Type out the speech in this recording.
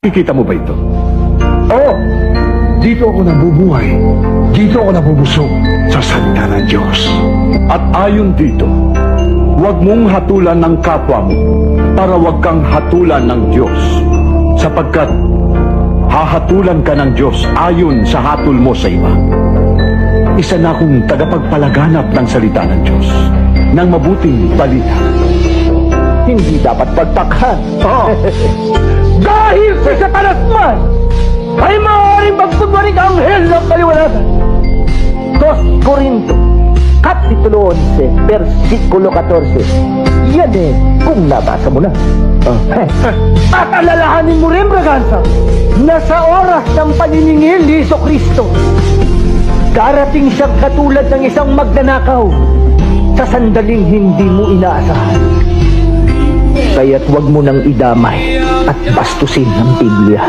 Kikita mo ba ito? Oo, dito ako nabubuhay. Dito ako nabubusog sa salita ng Diyos. At ayon dito, huwag mong hatulan ng kapwa mo para huwag kang hatulan ng Diyos. Sapagkat hahatulan ka ng Diyos ayon sa hatol mo sa iba. Isa na akong tagapagpalaganap ng salita ng Diyos, ng mabuting balita. Hindi dapat pagtakhan. Dahil si Satanas man ay maaaring magkunwaring anghel ng kaliwanagan. 2 Corinto, Kapitulo 11, versikulo 14. Yan kung nabasa mo na. At alalahanin mo rin, Braganza, na sa oras ng paniningil ni Jesucristo, darating siyang katulad ng isang magnanakaw sa sandaling hindi mo inaasahan. Kaya't huwag mo nang idamay at bastusin ang Biblia.